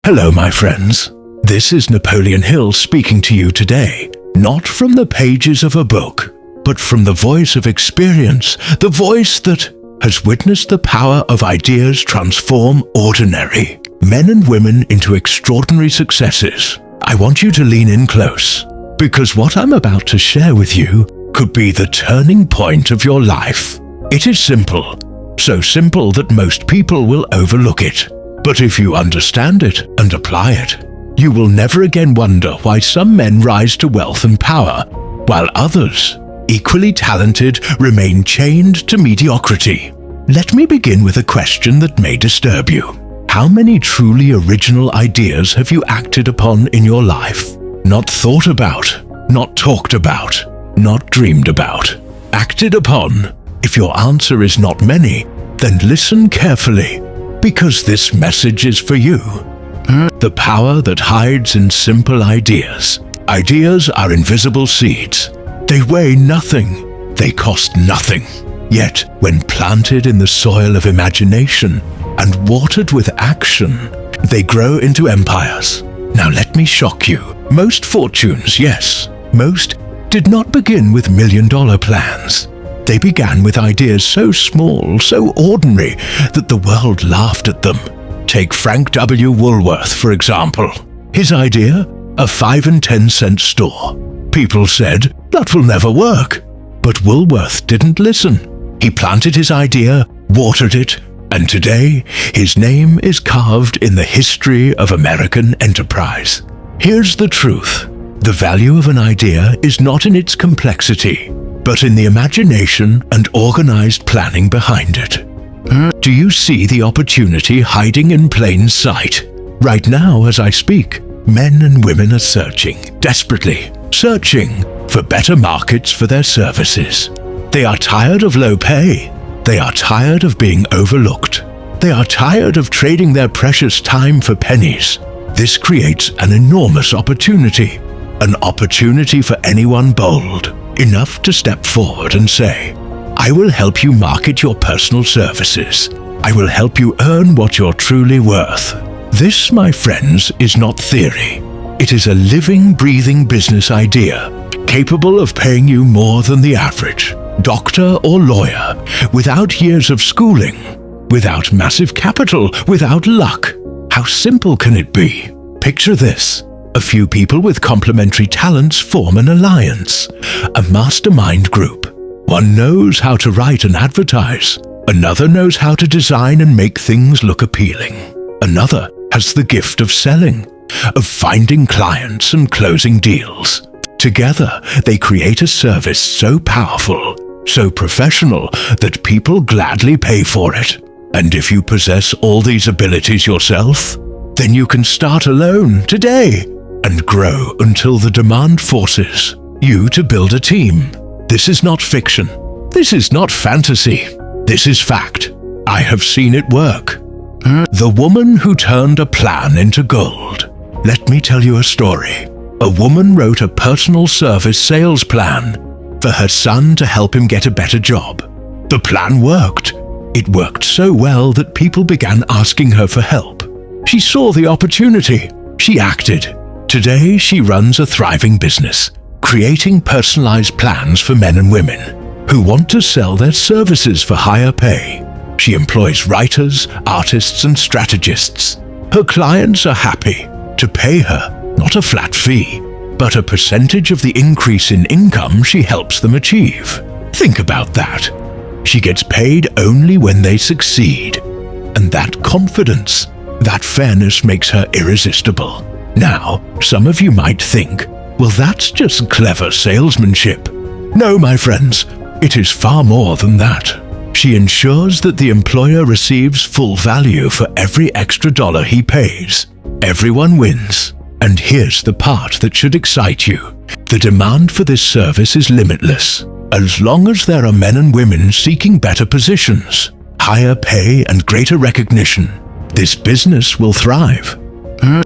Hello, my friends. This is Napoleon Hill speaking to you today, not from the pages of a book, but from the voice of experience, the voice that has witnessed the power of ideas transform ordinary men and women into extraordinary successes. I want you to lean in close, because what I'm about to share with you could be the turning point of your life. It is simple, so simple that most people will overlook it. But if you understand it and apply it, you will never again wonder why some men rise to wealth and power, while others, equally talented, remain chained to mediocrity. Let me begin with a question that may disturb you. How many truly original ideas have you acted upon in your life? Not thought about, not talked about, not dreamed about. Acted upon? If your answer is not many, then listen carefully, because this message is for you. The power that hides in simple ideas. Ideas are invisible seeds. They weigh nothing. They cost nothing. Yet, when planted in the soil of imagination and watered with action, they grow into empires. Now let me shock you. Most fortunes, yes, most did not begin with million-dollar plans. They began with ideas so small, so ordinary, that the world laughed at them. Take Frank W. Woolworth, for example. His idea? A 5 and 10 cent store. People said, that will never work. But Woolworth didn't listen. He planted his idea, watered it, and today his name is carved in the history of American enterprise. Here's the truth. The value of an idea is not in its complexity, but in the imagination and organized planning behind it. Do you see the opportunity hiding in plain sight? Right now, as I speak, men and women are searching, desperately, searching for better markets for their services. They are tired of low pay. They are tired of being overlooked. They are tired of trading their precious time for pennies. This creates an enormous opportunity. An opportunity for anyone bold enough to step forward and say, I will help you market your personal services. I will help you earn what you're truly worth. This, my friends, is not theory. It is a living, breathing business idea, capable of paying you more than the average doctor or lawyer, without years of schooling, without massive capital, without luck. How simple can it be? Picture this. A few people with complementary talents form an alliance, a mastermind group. One knows how to write and advertise. Another knows how to design and make things look appealing. Another has the gift of selling, of finding clients and closing deals. Together, they create a service so powerful, so professional, that people gladly pay for it. And if you possess all these abilities yourself, then you can start alone today and grow until the demand forces you to build a team. This is not fiction. This is not fantasy. This is fact. I have seen it work. The woman who turned a plan into gold. Let me tell you a story. A woman wrote a personal service sales plan for her son to help him get a better job. The plan worked. It worked so well that people began asking her for help. She saw the opportunity. She acted. Today, she runs a thriving business, creating personalized plans for men and women who want to sell their services for higher pay. She employs writers, artists, and strategists. Her clients are happy to pay her not a flat fee, but a percentage of the increase in income she helps them achieve. Think about that. She gets paid only when they succeed. And that confidence, that fairness makes her irresistible. Now, some of you might think, well, that's just clever salesmanship. No, my friends, it is far more than that. She ensures that the employer receives full value for every extra dollar he pays. Everyone wins. And here's the part that should excite you. The demand for this service is limitless. As long as there are men and women seeking better positions, higher pay, and greater recognition, this business will thrive.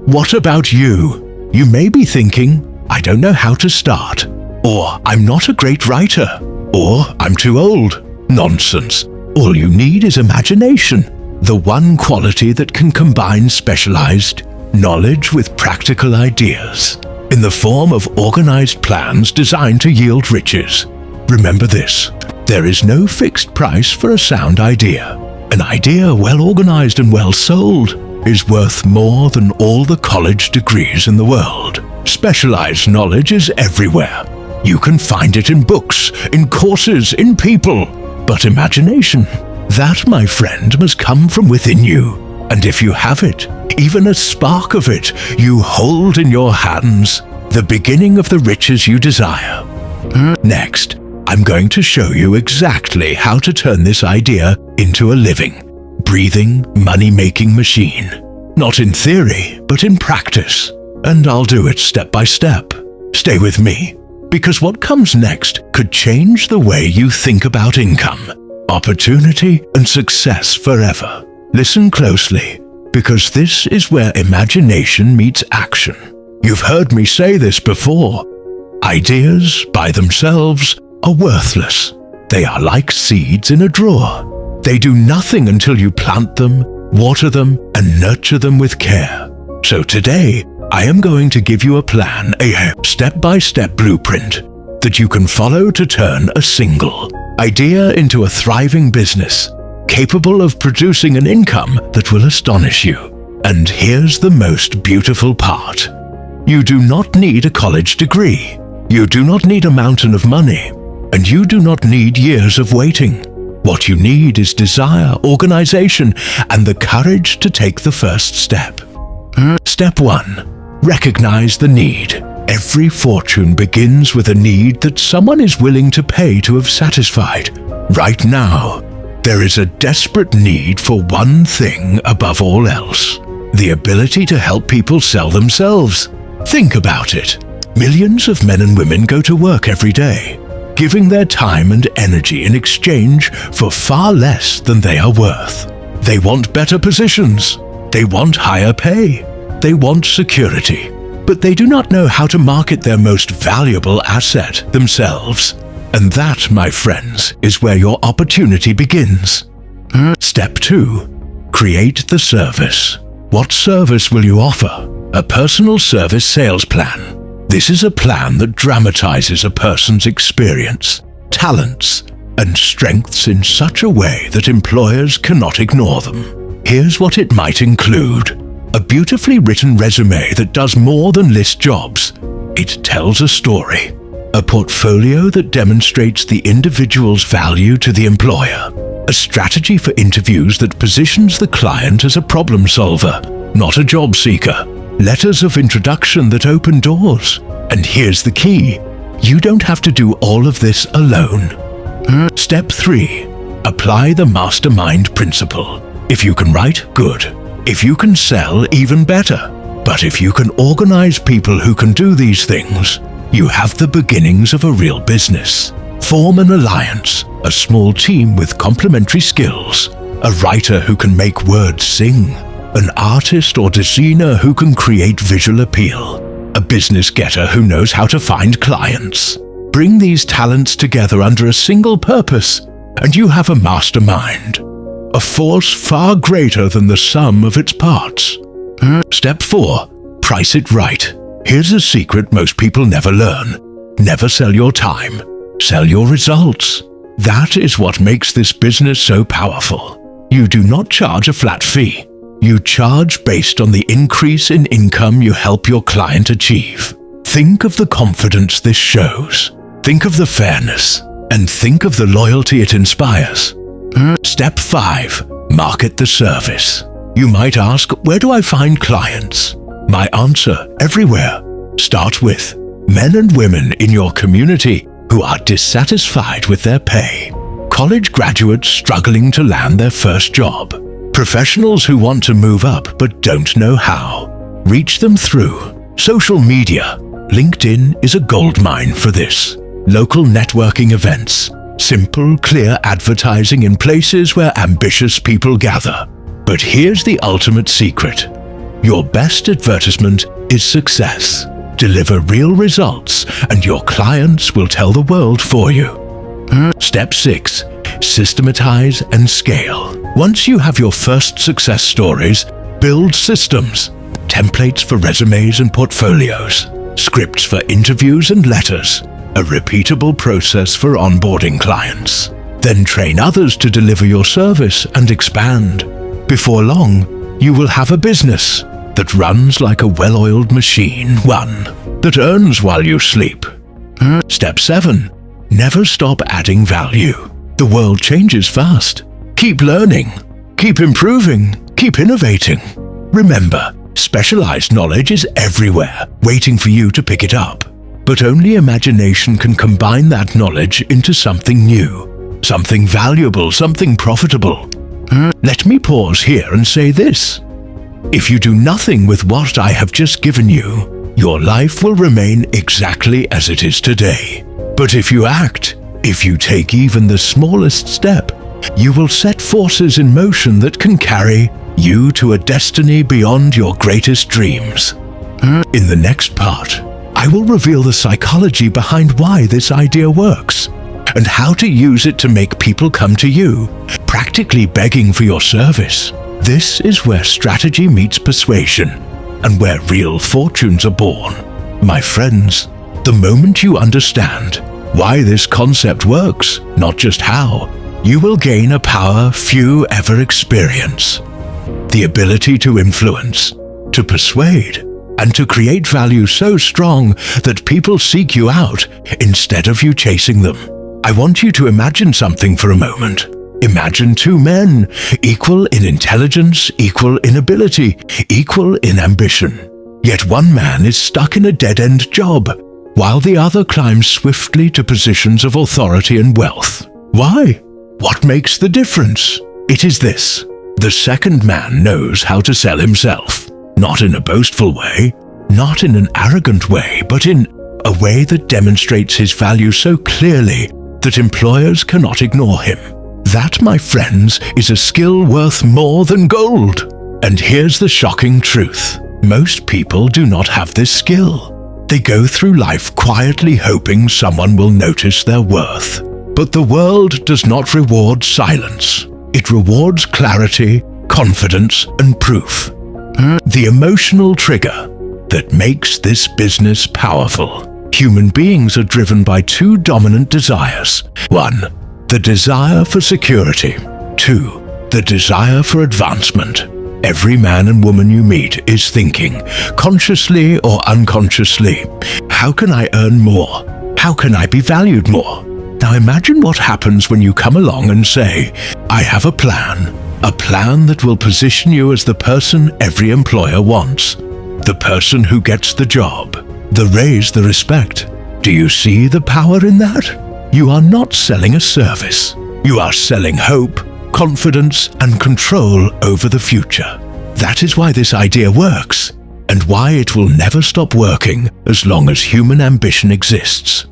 What about you? You may be thinking, I don't know how to start, or I'm not a great writer, or I'm too old. Nonsense. All you need is imagination, the one quality that can combine specialized knowledge with practical ideas, in the form of organized plans designed to yield riches. Remember this, there is no fixed price for a sound idea. An idea well organized and well sold is worth more than all the college degrees in the world. Specialized knowledge is everywhere. You can find it in books, in courses, in people. But imagination, that, my friend, must come from within you. And if you have it, even a spark of it, you hold in your hands the beginning of the riches you desire. Next, I'm going to show you exactly how to turn this idea into a living, breathing, money-making machine. Not in theory, but in practice. And I'll do it step by step. Stay with me, because what comes next could change the way you think about income, opportunity, and success forever. Listen closely, because this is where imagination meets action. You've heard me say this before. Ideas, by themselves, are worthless. They are like seeds in a drawer. They do nothing until you plant them, water them, and nurture them with care. So today, I am going to give you a plan, a step-by-step blueprint that you can follow to turn a single idea into a thriving business, capable of producing an income that will astonish you. And here's the most beautiful part. You do not need a college degree. You do not need a mountain of money. And you do not need years of waiting. What you need is desire, organization, and the courage to take the first step. Step 1. Recognize the need. Every fortune begins with a need that someone is willing to pay to have satisfied. Right now, there is a desperate need for one thing above all else: the ability to help people sell themselves. Think about it. Millions of men and women go to work every day, giving their time and energy in exchange for far less than they are worth. They want better positions. They want higher pay. They want security. But they do not know how to market their most valuable asset, themselves. And that, my friends, is where your opportunity begins. Step 2. Create the service. What service will you offer? A personal service sales plan. This is a plan that dramatizes a person's experience, talents, and strengths in such a way that employers cannot ignore them. Here's what it might include: a beautifully written resume that does more than list jobs. It tells a story. A portfolio that demonstrates the individual's value to the employer. A strategy for interviews that positions the client as a problem solver, not a job seeker. Letters of introduction that open doors. And here's the key: you don't have to do all of this alone. Step 3. Apply the mastermind principle. If you can write, good. If you can sell, even better. But if you can organize people who can do these things, you have the beginnings of a real business. Form an alliance, a small team with complementary skills, a writer who can make words sing, an artist or designer who can create visual appeal, a business getter who knows how to find clients. Bring these talents together under a single purpose, and you have a mastermind, a force far greater than the sum of its parts. Step 4. Price it right. Here's a secret most people never learn. Never sell your time. Sell your results. That is what makes this business so powerful. You do not charge a flat fee. You charge based on the increase in income you help your client achieve. Think of the confidence this shows. Think of the fairness. And think of the loyalty it inspires. Step 5. Market the service. You might ask, where do I find clients? My answer: everywhere. Start with men and women in your community who are dissatisfied with their pay. College graduates struggling to land their first job. Professionals who want to move up but don't know how. Reach them through social media. LinkedIn is a goldmine for this. Local networking events. Simple, clear advertising in places where ambitious people gather. But here's the ultimate secret. Your best advertisement is success. Deliver real results, and your clients will tell the world for you. Step 6. Systematize and scale. Once you have your first success stories, build systems. templates for resumes and portfolios, scripts for interviews and letters, a repeatable process for onboarding clients. Then train others to deliver your service and expand. Before long, you will have a business that runs like a well-oiled machine, one that earns while you sleep. Step 7. Never stop adding value. The world changes fast. Keep learning, keep improving, keep innovating. Remember, specialized knowledge is everywhere, waiting for you to pick it up. But only imagination can combine that knowledge into something new, something valuable, something profitable. Let me pause here and say this. If you do nothing with what I have just given you, your life will remain exactly as it is today. But if you act, if you take even the smallest step, you will set forces in motion that can carry you to a destiny beyond your greatest dreams. In the next part, I will reveal the psychology behind why this idea works, and how to use it to make people come to you, practically begging for your service. This is where strategy meets persuasion, and where real fortunes are born. My friends, the moment you understand why this concept works, not just how, you will gain a power few ever experience. The ability to influence, to persuade, and to create value so strong that people seek you out instead of you chasing them. I want you to imagine something for a moment. Imagine two men, equal in intelligence, equal in ability, equal in ambition. Yet one man is stuck in a dead-end job, while the other climbs swiftly to positions of authority and wealth. Why? What makes the difference? It is this. The second man knows how to sell himself, not in a boastful way, not in an arrogant way, but in a way that demonstrates his value so clearly that employers cannot ignore him. That, my friends, is a skill worth more than gold. And here's the shocking truth. Most people do not have this skill. They go through life quietly hoping someone will notice their worth. But the world does not reward silence. It rewards clarity, confidence, and proof. The emotional trigger that makes this business powerful. Human beings are driven by two dominant desires. 1. The desire for security. 2. The desire for advancement. Every man and woman you meet is thinking, consciously or unconsciously, how can I earn more? How can I be valued more? Now imagine what happens when you come along and say, I have a plan that will position you as the person every employer wants, the person who gets the job, the raise, the respect. Do you see the power in that? You are not selling a service. You are selling hope, confidence, and control over the future. That is why this idea works, and why it will never stop working as long as human ambition exists.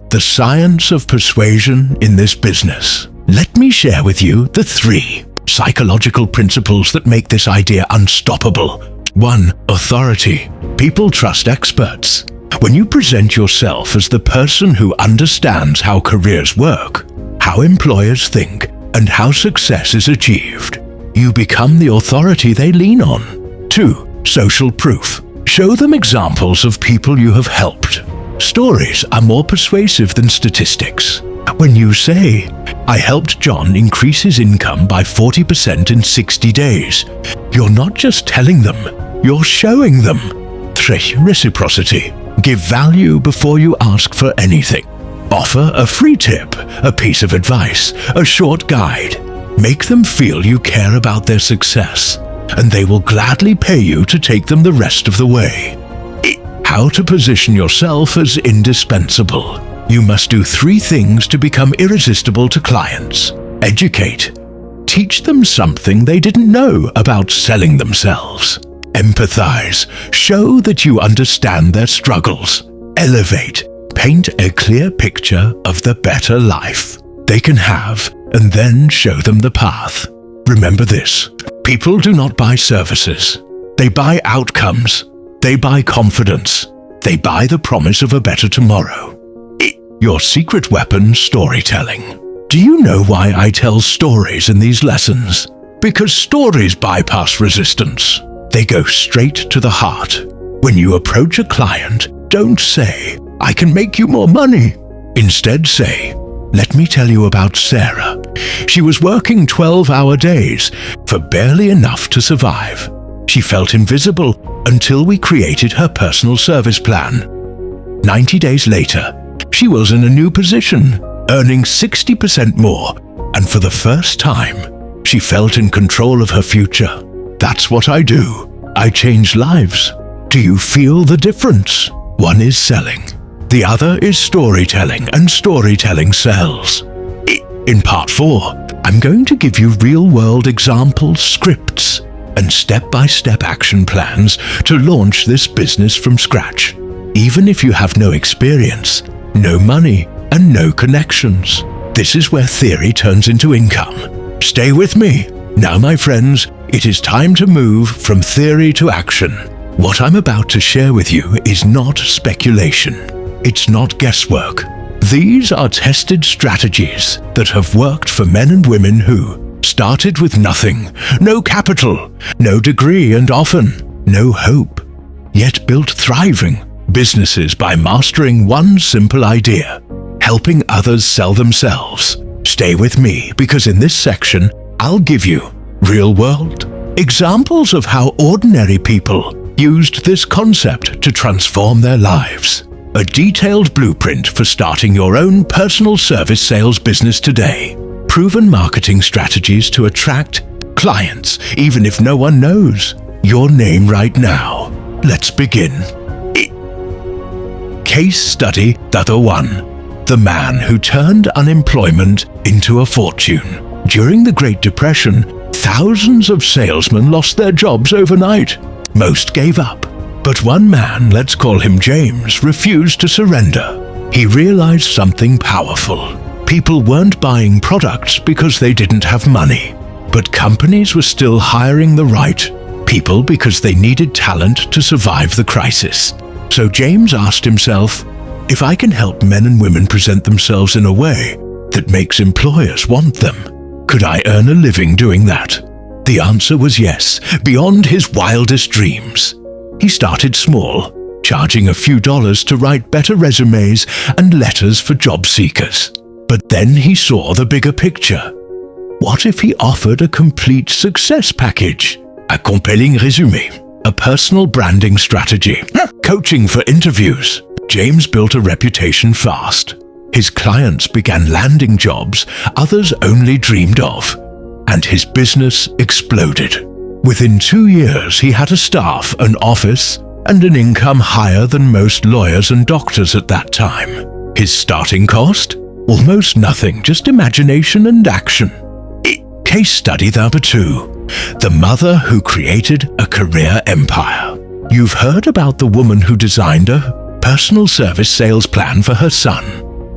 The science of persuasion in this business. Let me share with you the 3 psychological principles that make this idea unstoppable. 1. Authority. People trust experts. When you present yourself as the person who understands how careers work, how employers think, and how success is achieved, you become the authority they lean on. 2. Social proof. Show them examples of people you have helped. Stories are more persuasive than statistics. When you say, I helped John increase his income by 40% in 60 days, you're not just telling them, you're showing them. 3. Reciprocity. Give value before you ask for anything. Offer a free tip, a piece of advice, a short guide. Make them feel you care about their success, and they will gladly pay you to take them the rest of the way. How to position yourself as indispensable. You must do 3 things to become irresistible to clients. Educate. Teach them something they didn't know about selling themselves. Empathize. Show that you understand their struggles. Elevate. Paint a clear picture of the better life they can have, and then show them the path. Remember this. People do not buy services. They buy outcomes. They buy confidence. They buy the promise of a better tomorrow. Your secret weapon, storytelling. Do you know why I tell stories in these lessons? Because stories bypass resistance. They go straight to the heart. When you approach a client, don't say, "I can make you more money." Instead say, "Let me tell you about Sarah. She was working 12-hour days for barely enough to survive. She felt invisible until we created her personal service plan. 90 days later, she was in a new position, earning 60% more, and for the first time, she felt in control of her future. That's what I do. I change lives. Do you feel the difference? One is selling. The other is storytelling, and storytelling sells. In part 4, I'm going to give you real-world examples, scripts, and step-by-step action plans to launch this business from scratch. Even if you have no experience, no money, and no connections. This is where theory turns into income. Stay with me. Now, my friends, it is time to move from theory to action. What I'm about to share with you is not speculation. It's not guesswork. These are tested strategies that have worked for men and women who started with nothing, no capital, no degree, and often no hope, yet built thriving businesses by mastering one simple idea, helping others sell themselves. Stay with me, because in this section, I'll give you real-world examples of how ordinary people used this concept to transform their lives. A detailed blueprint for starting your own personal service sales business today. Proven marketing strategies to attract clients, even if no one knows your name right now. Let's begin. Case study number 1. The man who turned unemployment into a fortune. During the Great Depression, thousands of salesmen lost their jobs overnight. Most gave up. But one man, let's call him James, refused to surrender. He realized something powerful. People weren't buying products because they didn't have money, but companies were still hiring the right people because they needed talent to survive the crisis. So James asked himself, if I can help men and women present themselves in a way that makes employers want them, could I earn a living doing that? The answer was yes, beyond his wildest dreams. He started small, charging a few dollars to write better resumes and letters for job seekers. But then he saw the bigger picture. What if he offered a complete success package? A compelling résumé, a personal branding strategy, coaching for interviews. James built a reputation fast. His clients began landing jobs others only dreamed of, and his business exploded. Within 2 years, he had a staff, an office, and an income higher than most lawyers and doctors at that time. His starting cost? Almost nothing, just imagination and action. Case study number 2. The mother who created a career empire. You've heard about the woman who designed a personal service sales plan for her son.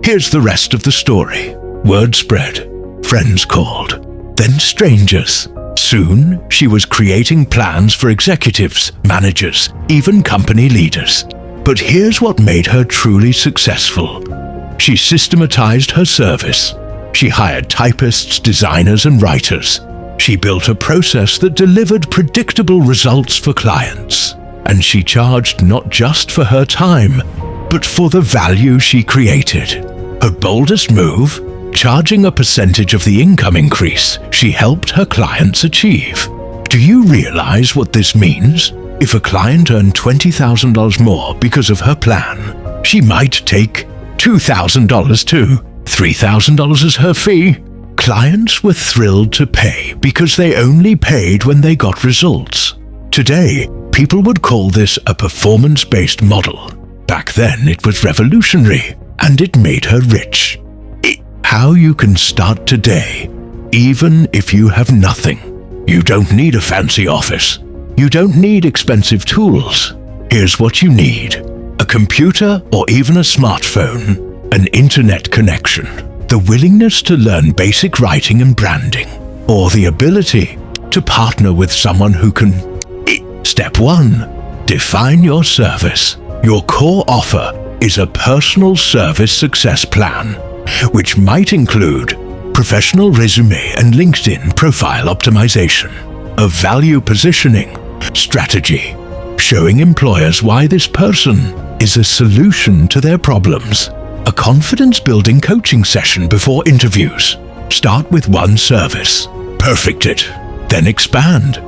Here's the rest of the story. Word spread. Friends called. Then strangers. Soon, she was creating plans for executives, managers, even company leaders. But here's what made her truly successful. She systematized her service. She hired typists, designers, and writers. She built a process that delivered predictable results for clients. And she charged not just for her time, but for the value she created. Her boldest move? Charging a percentage of the income increase she helped her clients achieve. Do you realize what this means? If a client earned $20,000 more because of her plan, she might take $2,000 too, $3,000 as her fee. Clients were thrilled to pay because they only paid when they got results. Today, people would call this a performance-based model. Back then, it was revolutionary, and it made her rich. How you can start today, even if you have nothing. You don't need a fancy office. You don't need expensive tools. Here's what you need: a computer or even a smartphone, an internet connection, the willingness to learn basic writing and branding, or the ability to partner with someone who can. Step 1. Define your service. Your core offer is a personal service success plan, which might include professional resume and LinkedIn profile optimization, a value positioning, Strategy. Showing employers why this person is a solution to their problems. A confidence-building coaching session before interviews. Start with one service. Perfect it. Then expand.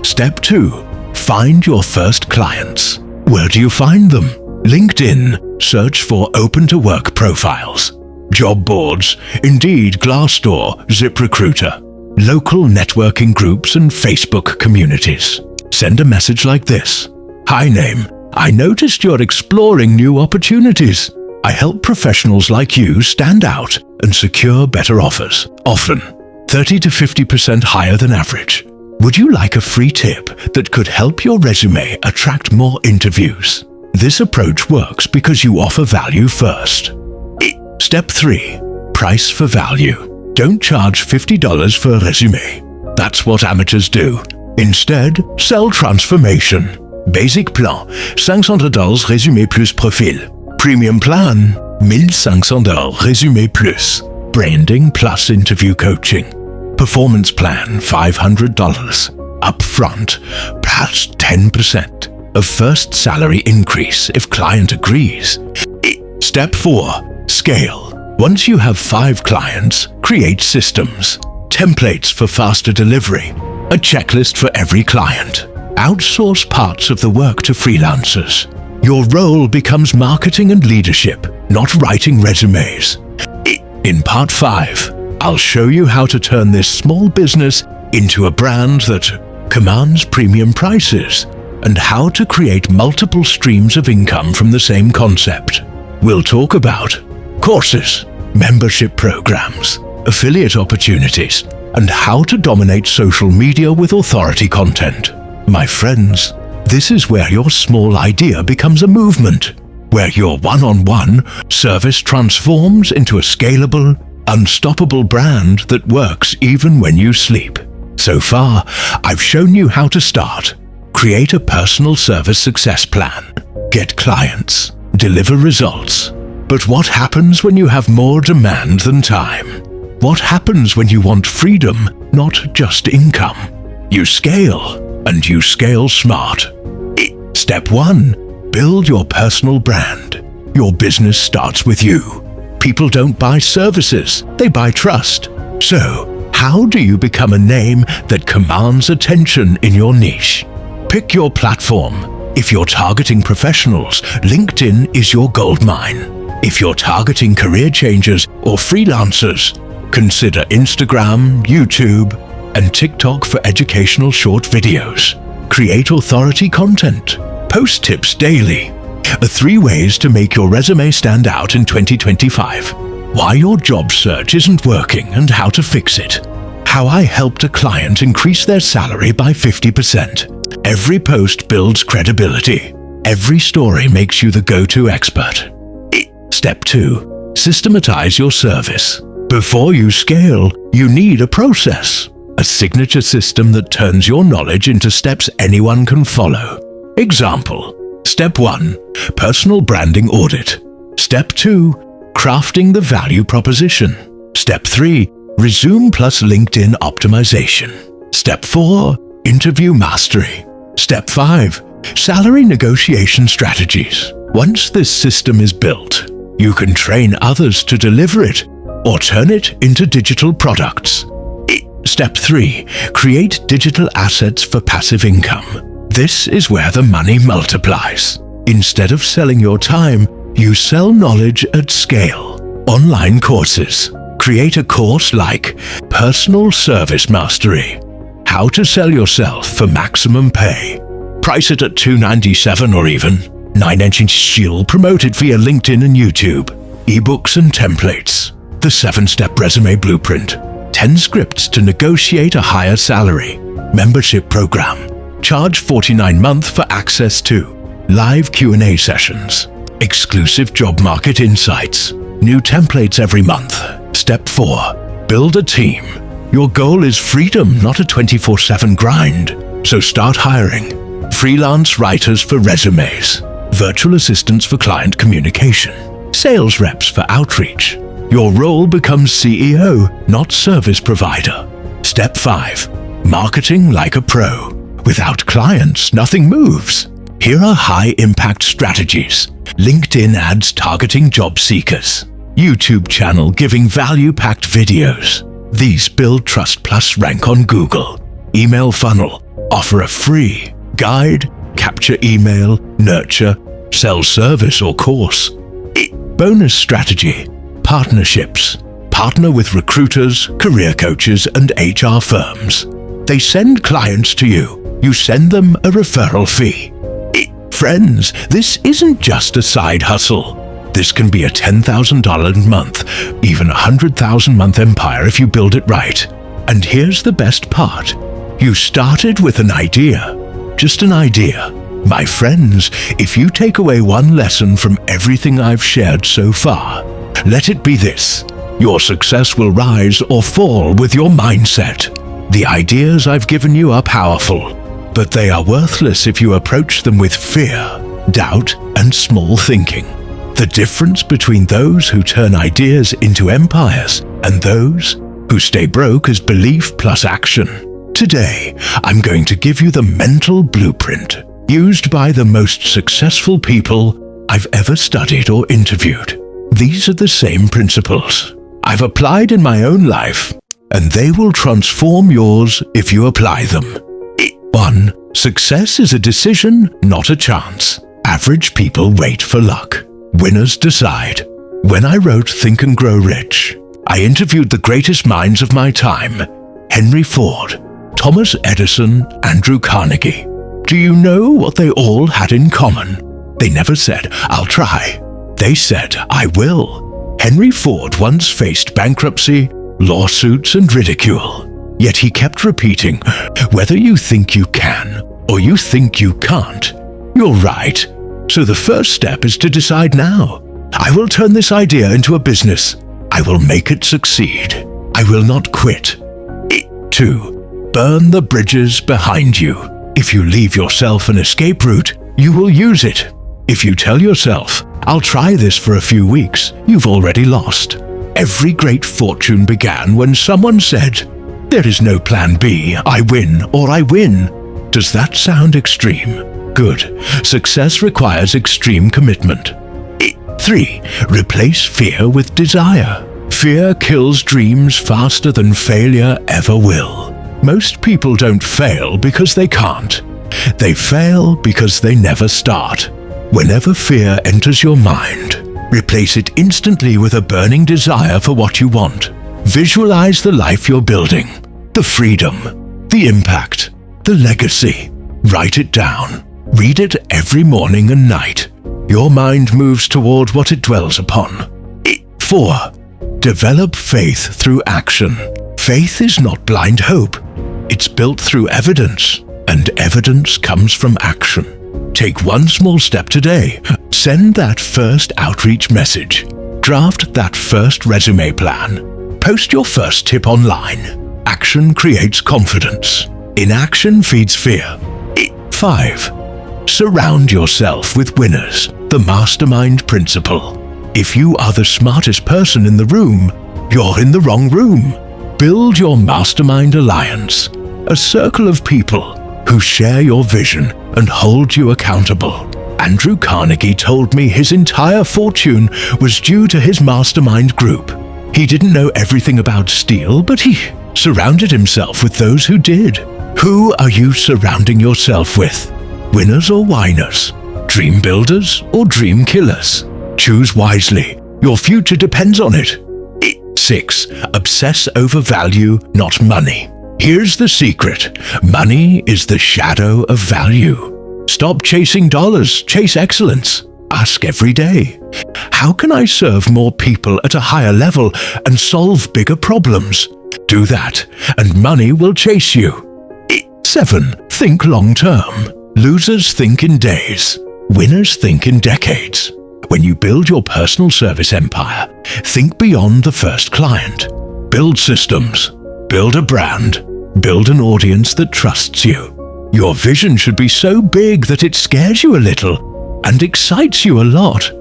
Step 2. Find your first clients. Where do you find them? LinkedIn. Search for open-to-work profiles. Job boards, Indeed, Glassdoor, ZipRecruiter. Local networking groups and Facebook communities. Send a message like this. Hi name, I noticed you're exploring new opportunities. I help professionals like you stand out and secure better offers, often 30 to 50% higher than average. Would you like a free tip that could help your resume attract more interviews? This approach works because you offer value first. Step 3. Price for value. Don't charge $50 for a resume. That's what amateurs do. Instead, sell transformation. Basic plan, $500 résumé plus profil. Premium plan, $1,500 résumé plus. Branding plus interview coaching. Performance plan, $500. Upfront, plus 10% of first salary increase if client agrees. Step 4. Scale. Once you have 5 clients, create systems. Templates for faster delivery. A checklist for every client. Outsource parts of the work to freelancers. Your role becomes marketing and leadership, not writing resumes. In part 5, I'll show you how to turn this small business into a brand that commands premium prices and how to create multiple streams of income from the same concept. We'll talk about courses, membership programs, affiliate opportunities, and how to dominate social media with authority content. My friends, this is where your small idea becomes a movement, where your one-on-one service transforms into a scalable, unstoppable brand that works even when you sleep. So far, I've shown you how to start. Create a personal service success plan. Get clients. Deliver results. But what happens when you have more demand than time? What happens when you want freedom, not just income? You scale, and you scale smart. Step 1. Build your personal brand. Your business starts with you. People don't buy services, they buy trust. So, how do you become a name that commands attention in your niche? Pick your platform. If you're targeting professionals, LinkedIn is your goldmine. If you're targeting career changers or freelancers, consider Instagram, YouTube, and TikTok for educational short videos. Create authority content. Post tips daily. 3 ways to make your resume stand out in 2025. Why your job search isn't working and how to fix it. How I helped a client increase their salary by 50%. Every post builds credibility. Every story makes you the go-to expert. Step 2. Systematize your service. Before you scale, you need a process. A signature system that turns your knowledge into steps anyone can follow. Example. Step 1. Personal branding audit. Step 2. Crafting the value proposition. Step 3. Resume plus LinkedIn optimization. Step 4. Interview mastery. Step 5. Salary negotiation strategies. Once this system is built, you can train others to deliver it or turn it into digital products. Step 3. Create digital assets for passive income. This is where the money multiplies. Instead of selling your time, you sell knowledge at scale. Online courses. Create a course like Personal Service Mastery. How to sell yourself for maximum pay. Price it at $297 or even $9.99. Promote it via LinkedIn and YouTube. Ebooks and templates. The 7-step resume blueprint. 10 scripts to negotiate a higher salary. Membership program. Charge $49 a month for access to live Q&A sessions. Exclusive job market insights. New templates every month. Step 4. Build a team. Your goal is freedom, not a 24/7 grind. So start hiring. Freelance writers for resumes. Virtual assistants for client communication. Sales reps for outreach. Your role becomes CEO, not service provider. Step 5. Marketing like a pro. Without clients, nothing moves. Here are high-impact strategies. LinkedIn ads targeting job seekers. YouTube channel giving value-packed videos. These build trust plus rank on Google. Email funnel. Offer a free guide, capture email, nurture, sell service or course. Bonus strategy. Partnerships. Partner with recruiters, career coaches, and HR firms. They send clients to you. You send them a referral fee. Friends, this isn't just a side hustle. This can be a $10,000 a month, even a $100,000 month empire if you build it right. And here's the best part. You started with an idea. Just an idea. My friends, if you take away one lesson from everything I've shared so far, let it be this. Your success will rise or fall with your mindset. The ideas I've given you are powerful, but they are worthless if you approach them with fear, doubt, and small thinking. The difference between those who turn ideas into empires and those who stay broke is belief plus action. Today, I'm going to give you the mental blueprint used by the most successful people I've ever studied or interviewed. These are the same principles I've applied in my own life, and they will transform yours if you apply them. 1. Success is a decision, not a chance. Average people wait for luck. Winners decide. When I wrote Think and Grow Rich, I interviewed the greatest minds of my time: Henry Ford, Thomas Edison, Andrew Carnegie. Do you know what they all had in common? They never said, "I'll try." They said, "I will." Henry Ford once faced bankruptcy, lawsuits, and ridicule. Yet he kept repeating, "Whether you think you can or you think you can't, you're right." So the first step is to decide now. I will turn this idea into a business. I will make it succeed. I will not quit. 2. Burn the bridges behind you. If you leave yourself an escape route, you will use it. If you tell yourself, "I'll try this for a few weeks," you've already lost. Every great fortune began when someone said, "There is no plan B. I win or I win." Does that sound extreme? Good. Success requires extreme commitment. 3. Replace fear with desire. Fear kills dreams faster than failure ever will. Most people don't fail because they can't. They fail because they never start. Whenever fear enters your mind, replace it instantly with a burning desire for what you want. Visualize the life you're building, the freedom, the impact, the legacy. Write it down. Read it every morning and night. Your mind moves toward what it dwells upon. 4. Develop faith through action. Faith is not blind hope. It's built through evidence, and evidence comes from action. Take one small step today. Send that first outreach message. Draft that first resume plan. Post your first tip online. Action creates confidence. Inaction feeds fear. 5. Surround yourself with winners. The mastermind principle. If you are the smartest person in the room, you're in the wrong room. Build your mastermind alliance. A circle of people who share your vision and hold you accountable. Andrew Carnegie told me his entire fortune was due to his mastermind group. He didn't know everything about steel, but he surrounded himself with those who did. Who are you surrounding yourself with? Winners or whiners? Dream builders or dream killers? Choose wisely. Your future depends on it. 6. Obsess over value, not money. Here's the secret. Money is the shadow of value. Stop chasing dollars, chase excellence. Ask every day, how can I serve more people at a higher level and solve bigger problems? Do that, and money will chase you. 7. Think long term. Losers think in days. Winners think in decades. When you build your personal service empire, think beyond the first client. Build systems. Build a brand. Build an audience that trusts you. Your vision should be so big that it scares you a little and excites you a lot.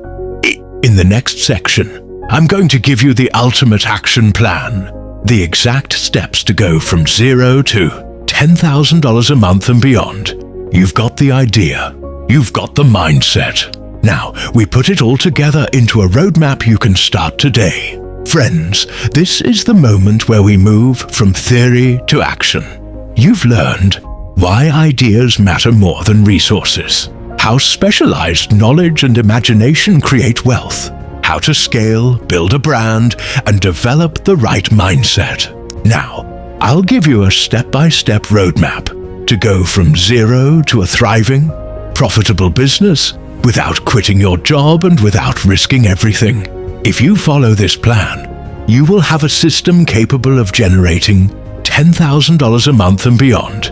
In the next section, I'm going to give you the ultimate action plan. The exact steps to go from 0 to $10,000 a month and beyond. You've got the idea. You've got the mindset. Now, we put it all together into a roadmap you can start today. Friends, this is the moment where we move from theory to action. You've learned why ideas matter more than resources, how specialized knowledge and imagination create wealth, how to scale, build a brand, and develop the right mindset. Now, I'll give you a step-by-step roadmap to go from zero to a thriving, profitable business without quitting your job and without risking everything. If you follow this plan, you will have a system capable of generating $10,000 a month and beyond.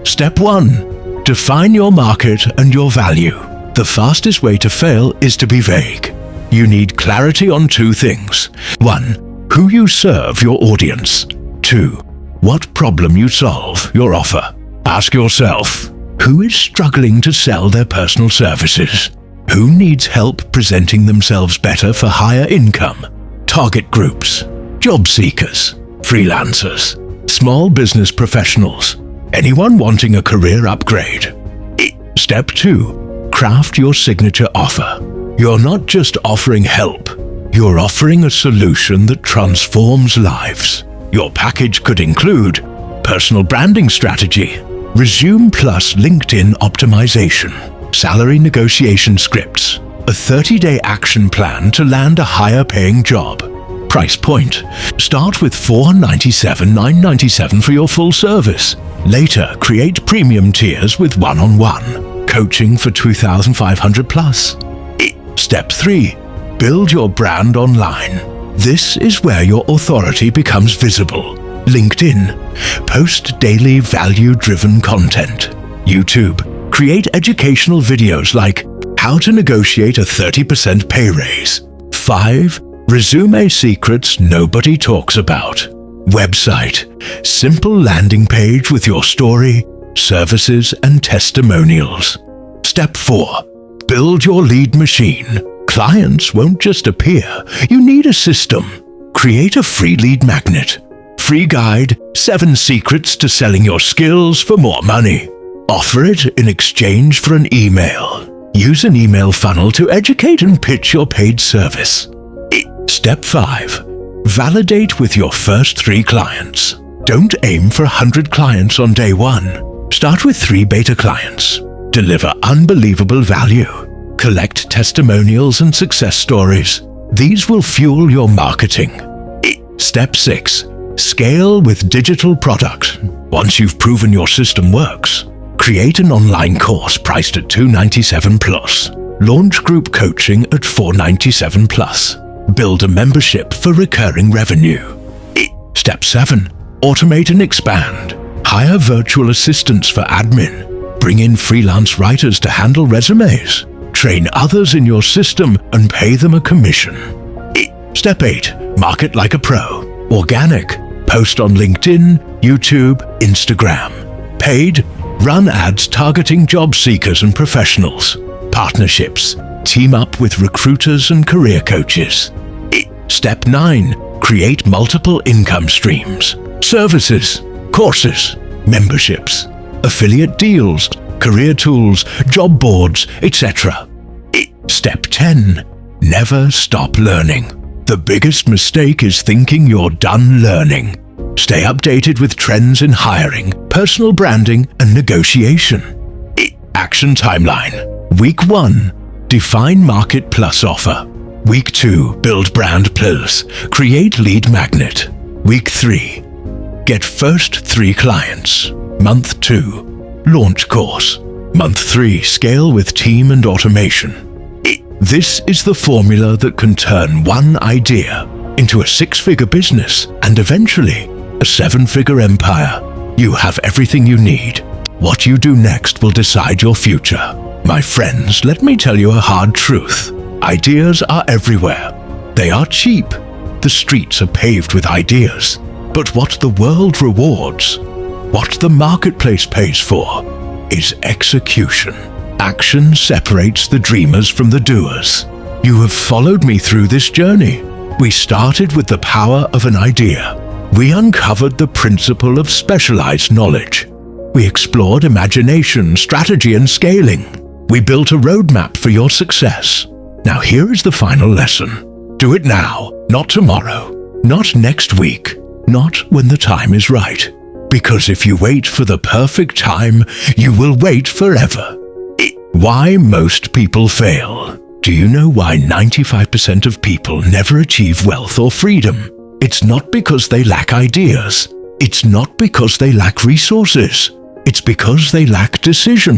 Step 1. Define your market and your value. The fastest way to fail is to be vague. You need clarity on 2 things. 1. Who you serve, your audience. 2. What problem you solve, your offer. Ask yourself, who is struggling to sell their personal services? Who needs help presenting themselves better for higher income? Target groups, job seekers, freelancers, small business professionals, anyone wanting a career upgrade. Step 2. Craft your signature offer. You're not just offering help, you're offering a solution that transforms lives. Your package could include personal branding strategy, Resume Plus LinkedIn optimization, salary negotiation scripts, a 30-day action plan to land a higher-paying job. Price point: start with $497,997 for your full service. Later, create premium tiers with one-on-one coaching for $2,500 plus. Step 3. Build your brand online. This is where your authority becomes visible. LinkedIn. Post daily value-driven content. YouTube. Create educational videos like how to negotiate a 30% pay raise. 5. Resume secrets nobody talks about. Website. Simple landing page with your story, services, and testimonials. Step 4. Build your lead machine. Clients won't just appear. You need a system. Create a free lead magnet. Free guide, 7 secrets to selling your skills for more money. Offer it in exchange for an email. Use an email funnel to educate and pitch your paid service. Step 5. Validate with your first 3 clients. Don't aim for 100 clients on day 1. Start with 3 beta clients. Deliver unbelievable value. Collect testimonials and success stories. These will fuel your marketing. Step 6. Scale with digital products. Once you've proven your system works, create an online course priced at $297 plus. Launch group coaching at $497 plus. Build a membership for recurring revenue. Step 7. Automate and expand. Hire virtual assistants for admin. Bring in freelance writers to handle resumes. Train others in your system and pay them a commission. Step 8. Market like a pro. Organic. Post on LinkedIn, YouTube, Instagram. Paid. Run ads targeting job seekers and professionals. Partnerships. Team up with recruiters and career coaches. Step 9. Create multiple income streams. Services, courses, memberships, affiliate deals, career tools, job boards, etc. Step 10. Never stop learning. The biggest mistake is thinking you're done learning. Stay updated with trends in hiring, personal branding, and negotiation. Action timeline. Week 1. Define Market Plus offer. Week 2. Build Brand Plus. Create lead magnet. Week 3. Get first 3 clients. Month 2. Launch course. Month 3. Scale with team and automation. This is the formula that can turn one idea into a 6-figure business and eventually a 7-figure empire. You have everything you need. What you do next will decide your future. My friends, let me tell you a hard truth. Ideas are everywhere. They are cheap. The streets are paved with ideas. But what the world rewards, what the marketplace pays for, is execution. Action separates the dreamers from the doers. You have followed me through this journey. We started with the power of an idea. We uncovered the principle of specialized knowledge. We explored imagination, strategy, and scaling. We built a roadmap for your success. Now here is the final lesson. Do it now, not tomorrow, not next week, not when the time is right. Because if you wait for the perfect time, you will wait forever. Why most people fail. Do you know why 95% of people never achieve wealth or freedom? It's not because they lack ideas. It's not because they lack resources. It's because they lack decision.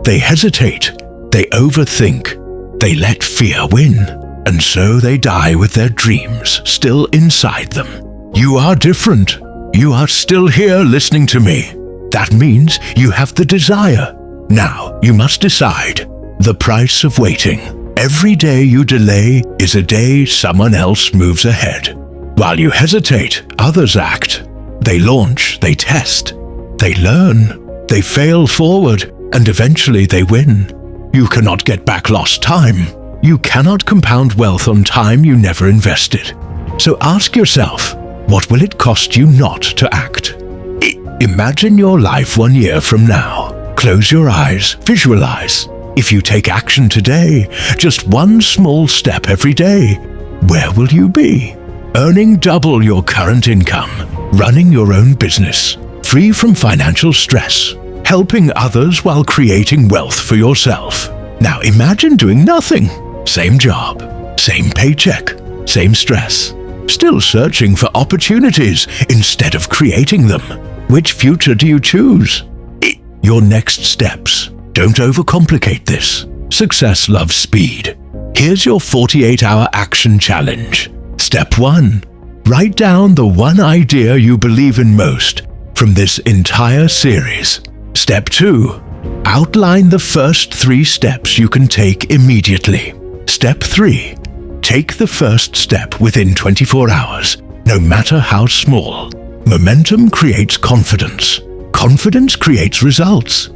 They hesitate. They overthink. They let fear win. And so they die with their dreams still inside them. You are different. You are still here listening to me. That means you have the desire. Now you must decide the price of waiting. Every day you delay is a day someone else moves ahead. While you hesitate, others act. They launch, they test, they learn, they fail forward, and eventually they win. You cannot get back lost time. You cannot compound wealth on time you never invested. So ask yourself, what will it cost you not to act? Imagine your life 1 year from now. Close your eyes, visualize. If you take action today, just one small step every day, where will you be? Earning double your current income, running your own business, free from financial stress, helping others while creating wealth for yourself. Now imagine doing nothing. Same job, same paycheck, same stress. Still searching for opportunities instead of creating them. Which future do you choose? Your next steps. Don't overcomplicate this. Success loves speed. Here's your 48-hour action challenge. Step 1. Write down the one idea you believe in most from this entire series. Step 2. Outline the first 3 steps you can take immediately. Step 3. Take the first step within 24 hours, no matter how small. Momentum creates confidence. Confidence creates results.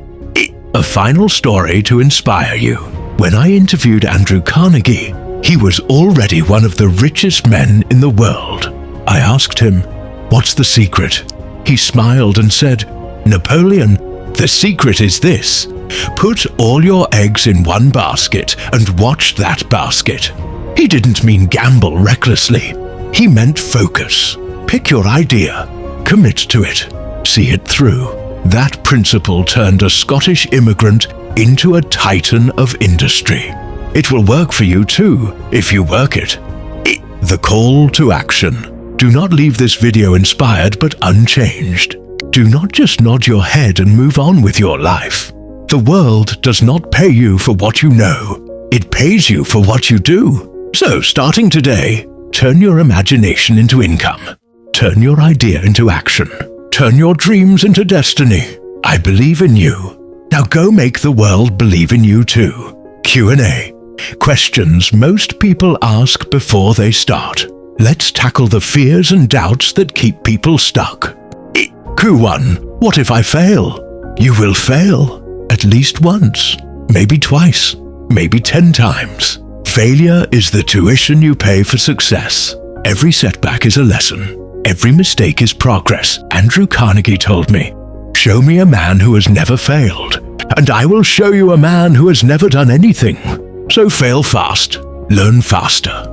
A final story to inspire you. When I interviewed Andrew Carnegie, he was already one of the richest men in the world. I asked him, "What's the secret?" He smiled and said, "Napoleon, the secret is this. Put all your eggs in one basket and watch that basket." He didn't mean gamble recklessly. He meant focus. Pick your idea. Commit to it. See it through. That principle turned a Scottish immigrant into a titan of industry. It will work for you too, if you work it. The call to action. Do not leave this video inspired but unchanged. Do not just nod your head and move on with your life. The world does not pay you for what you know. It pays you for what you do. So, starting today, turn your imagination into income. Turn your idea into action. Turn your dreams into destiny. I believe in you. Now go make the world believe in you too. Q&A. Questions most people ask before they start. Let's tackle the fears and doubts that keep people stuck. Q1. What if I fail? You will fail. At least once. Maybe twice. Maybe 10 times. Failure is the tuition you pay for success. Every setback is a lesson. Every mistake is progress. Andrew Carnegie told me, "Show me a man who has never failed, and I will show you a man who has never done anything." So fail fast. Learn faster.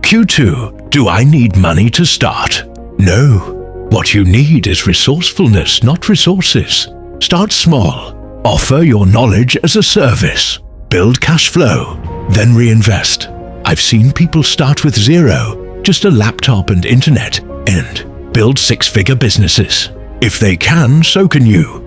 Q2. Do I need money to start? No. What you need is resourcefulness, not resources. Start small. Offer your knowledge as a service. Build cash flow. Then reinvest. I've seen people start with zero, just a laptop and internet, and build 6-figure businesses. If they can, so can you.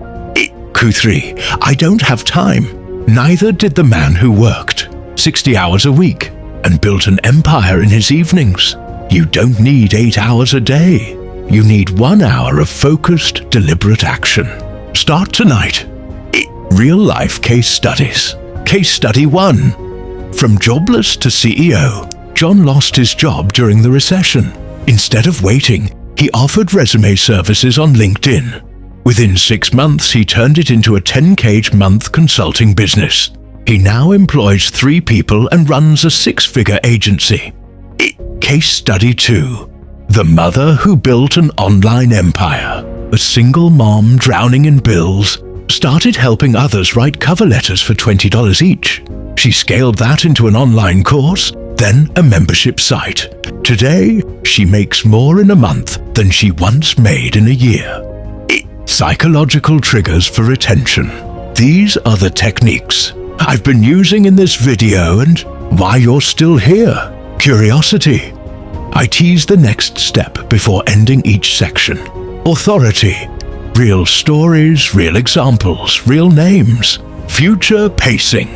Q3. I don't have time. Neither did the man who worked 60 hours a week and built an empire in his evenings. You don't need 8 hours a day. You need 1 hour of focused, deliberate action. Start tonight. Real-life case studies. Case study 1. From jobless to CEO, John lost his job during the recession. Instead of waiting, he offered resume services on LinkedIn. Within 6 months, he turned it into a 10K month consulting business. He now employs 3 people and runs a 6-figure agency. Case study 2. The mother who built an online empire, a single mom drowning in bills, started helping others write cover letters for $20 each. She scaled that into an online course, then a membership site. Today, she makes more in a month than she once made in a year. Psychological triggers for retention. These are the techniques I've been using in this video and why you're still here. Curiosity. I tease the next step before ending each section. Authority. Real stories, real examples, real names. Future pacing.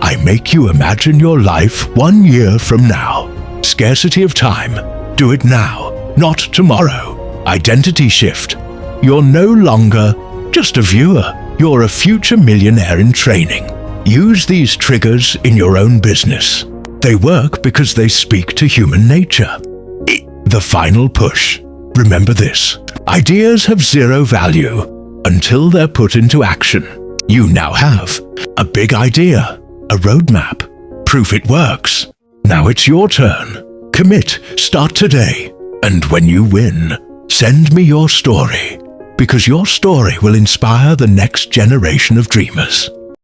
I make you imagine your life 1 year from now. Scarcity of time. Do it now, not tomorrow. Identity shift. You're no longer just a viewer. You're a future millionaire in training. Use these triggers in your own business. They work because they speak to human nature. The final push. Remember this. Ideas have zero value until they're put into action. You now have a big idea, a roadmap, proof it works. Now it's your turn. Commit, start today. And when you win, send me your story, because your story will inspire the next generation of dreamers.